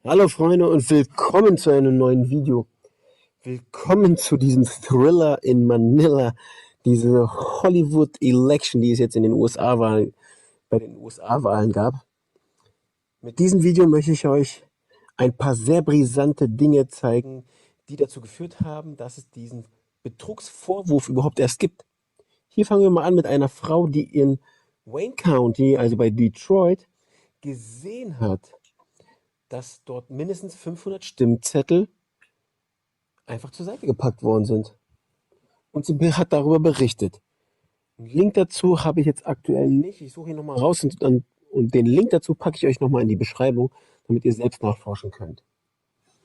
Hallo Freunde und willkommen zu einem neuen Video. Willkommen zu diesem Thriller in Manila, diese Hollywood Election, die es jetzt in den USA-Wahlen, bei den USA-Wahlen gab. Mit diesem Video möchte ich euch ein paar sehr brisante Dinge zeigen, die dazu geführt haben, dass es diesen Betrugsvorwurf überhaupt erst gibt. Hier fangen wir mal an mit einer Frau, die in Wayne County, also bei Detroit, gesehen hat, dass dort mindestens 500 Stimmzettel einfach zur Seite gepackt worden sind. Und sie hat darüber berichtet. Einen Link dazu habe ich jetzt aktuell nicht. Ich suche ihn nochmal raus und den Link dazu packe ich euch nochmal in die Beschreibung, damit ihr selbst nachforschen könnt.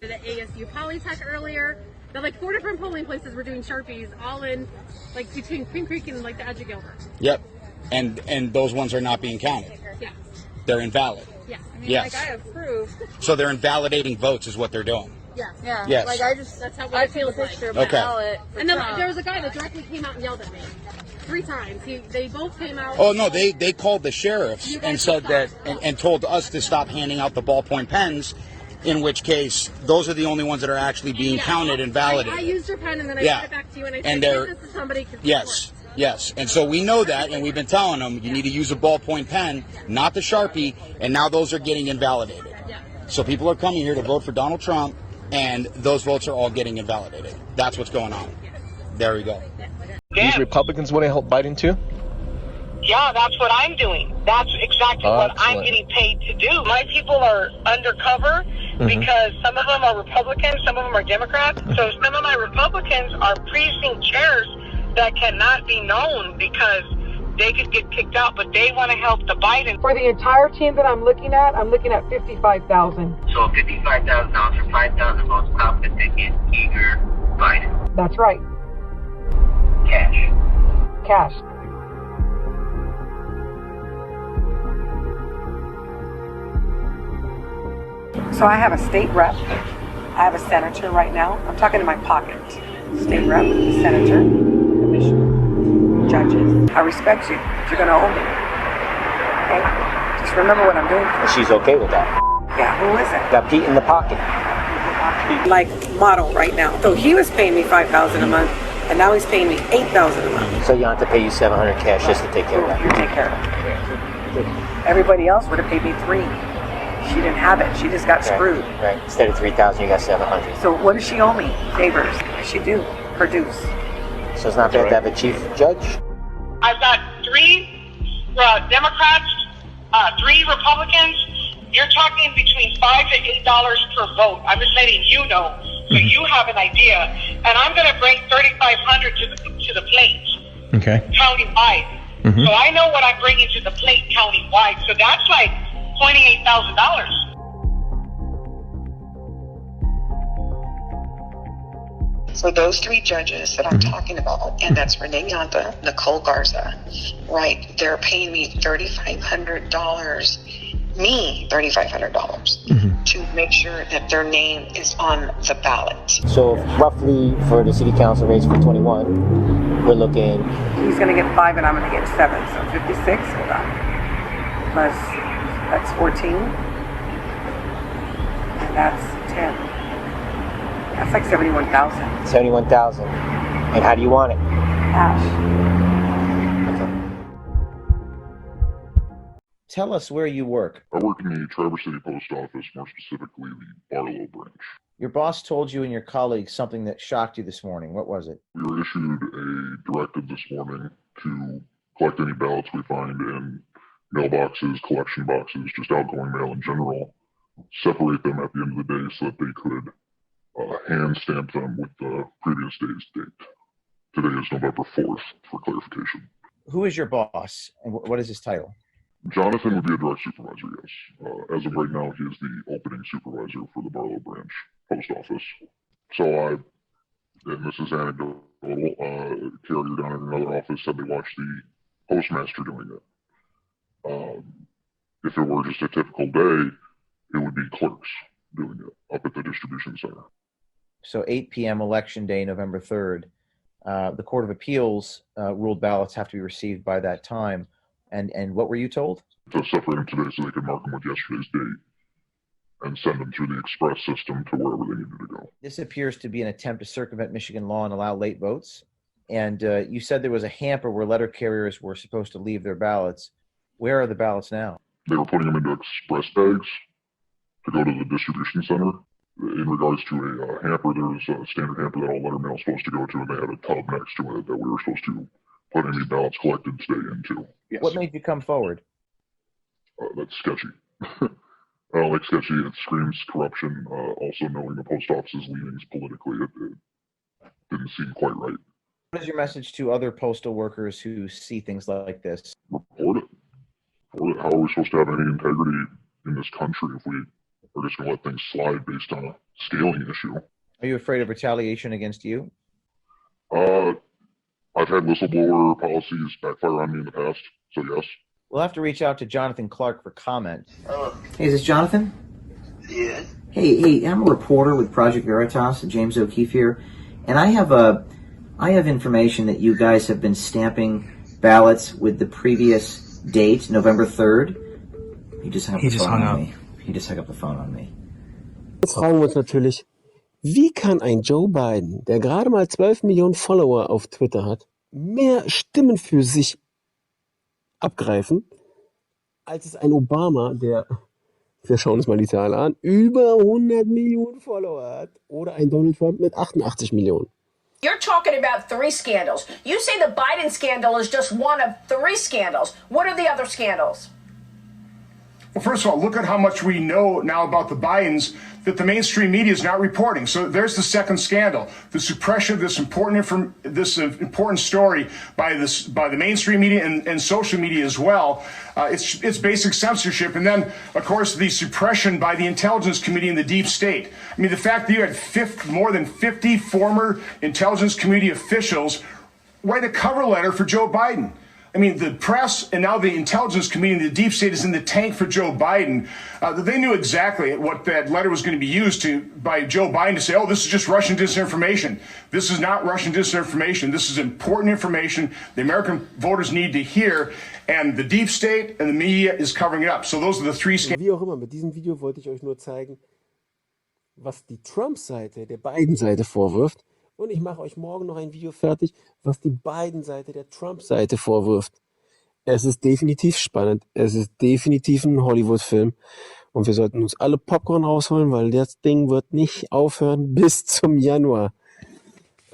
The ASU Polytech earlier, that like 4 different polling places were doing Sharpies, all in like between Queen Creek and like the edge of Gilbert. Yep, and those ones are not being counted. Yes. They're invalid. Yes. I mean, Yes. like, I have proof. So they're invalidating votes is what they're doing. Yes. Yeah. Yes. Like, That's how I it feel a feels like. picture of my Okay. ballot for And then Trump. there was a guy that directly came out and yelled at me 3 times. They both came out. Oh no, they called the sheriffs You and guys said that stop. and told us to stop handing out the ballpoint pens. In which case, those are the only ones that are actually being Yeah. counted and validated. I used your pen and then I Yeah. sent it back to you and I And said, they're- give this to somebody. 'Cause Yes, yes. And so we know that, and we've been telling them you need to use a ballpoint pen, not the Sharpie, and now those are getting invalidated. Yeah. So people are coming here to vote for Donald Trump, and those votes are all getting invalidated. That's what's going on. There we go. These Republicans want to help Biden too? Yeah, that's what I'm doing. That's exactly what I'm Excellent. getting paid to do. My people are undercover because some of them are Republicans, some of them are Democrats. So some of my Republicans are precinct chairs that cannot be known because they could get kicked out, but they want to help the Biden. For the entire team that I'm looking at $55,000. So $55,000 for 5,000 votes, competent, eager, Biden. That's right, Cash. cash. So I have a state rep. I have a senator right now. I'm talking in my pocket. State rep, senator, commissioner, judges. I respect you. You're gonna owe me. Okay? Just remember what I'm doing for you. She's okay with that. Yeah, who is it? Got Pete in the pocket. Like model right now. So he was paying me $5,000 a month, and now he's paying me $8,000 a month. So you don't have to pay you $700 cash just to take care of that. You take care of it. Everybody else would have paid me $3,000. She didn't have it. She just got screwed. Right. Instead of $3,000, you got $700. So what does she owe me? Favors. She do. Produce. So it's not bad to have a chief judge. I've got 3 Democrats, 3 Republicans. You're talking between $5 to $8 per vote. I'm just letting you know, so you have an idea. And I'm going to bring $3,500 to the plate, Okay. countywide. So I know what I'm bringing to the plate countywide. So that's like $28,000. For those 3 judges that I'm talking about, and that's Renee Yanta, Nicole Garza, right? They're paying me $3,500, to make sure that their name is on the ballot. So roughly for the city council race for 21, we're looking. He's going to get 5 and I'm going to get 7. So 56. Hold on. Plus, that's 14. And that's 10. That's like 71,000. 71,000. And how do you want it? Cash. Tell us where you work. I work in the Traverse City Post Office, more specifically the Barlow branch. Your boss told you and your colleagues something that shocked you this morning. What was it? We were issued a directive this morning to collect any ballots we find in mailboxes, collection boxes, just outgoing mail in general, separate them at the end of the day so that they could hand stamp them with the previous day's date. Today is November 4th, for clarification. Who is your boss and what is his title? Jonathan would be a direct supervisor, yes. As of right now, he is the opening supervisor for the Barlow branch post office. So and this is anecdotal, Carrier down in another office said they watched the postmaster doing it. If it were just a typical day, it would be clerks doing it up at the distribution center. So 8 p.m. election day, November 3rd. The Court of Appeals ruled ballots have to be received by that time. And what were you told? To separate them today so they could mark them with yesterday's date. and send them through the express system to wherever they needed to go. This appears to be an attempt to circumvent Michigan law and allow late votes. And you said there was a hamper where letter carriers were supposed to leave their ballots. Where are the ballots now? They were putting them into express bags to go to the distribution center. In regards to a hamper, there's a standard hamper that all letter mail is supposed to go to, and they had a tub next to it that we were supposed to put any ballots collected today into. Yes. What made you come forward? That's sketchy. Like sketchy, it screams corruption. Also knowing the post office's leanings politically, it didn't seem quite right. What is your message to other postal workers who see things like this? Report it. How are we supposed to have any integrity in this country if we are just going to let things slide based on a scaling issue? Are you afraid of retaliation against you? I've had whistleblower policies backfire on me in the past, so yes. We'll have to reach out to Jonathan Clark for comment. Hey, is this Jonathan? Yes. Hey, I'm a reporter with Project Veritas, James O'Keefe here, and I have information that you guys have been stamping ballots with the previous date, November 3rd. He just hung up the phone on me. He just hung up the phone on me. Jetzt fragen wir uns natürlich, wie kann ein Joe Biden, der gerade mal 12 Millionen Follower auf Twitter hat, mehr Stimmen für sich abgreifen, als es ein Obama, der, wir schauen uns mal die Zahl an, über 100 Millionen Follower hat, oder ein Donald Trump mit 88 Millionen. You're talking about 3 scandals. You say the Biden scandal is just one of 3 scandals. What are the other scandals? Well, first of all, look at how much we know now about the Bidens that the mainstream media is not reporting. So there's the second scandal: the suppression of this important story by the mainstream media and social media as well. It's basic censorship, and then of course the suppression by the intelligence committee and the deep state. I mean, the fact that you had more than 50 former intelligence committee officials write a cover letter for Joe Biden. I mean, the press and now the intelligence committee and the deep state is in the tank for Joe Biden. They knew exactly what that letter was going to be used by Joe Biden to say, oh, this is just Russian disinformation. This is not Russian disinformation. This is important information the American voters need to hear, and the deep state and the media is covering it up. So those are the 3 scandals. Wie auch immer, mit diesem Video wollte ich euch nur zeigen, was die Trump-Seite der Biden-Seite vorwirft. Und ich mache euch morgen noch ein Video fertig, was die Biden-Seite der Trump-Seite vorwirft. Es ist definitiv spannend. Es ist definitiv ein Hollywood-Film. Und wir sollten uns alle Popcorn rausholen, weil das Ding wird nicht aufhören bis zum Januar.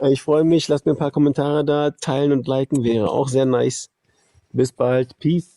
Ich freue mich. Lasst mir ein paar Kommentare da. Teilen und liken wäre auch sehr nice. Bis bald. Peace.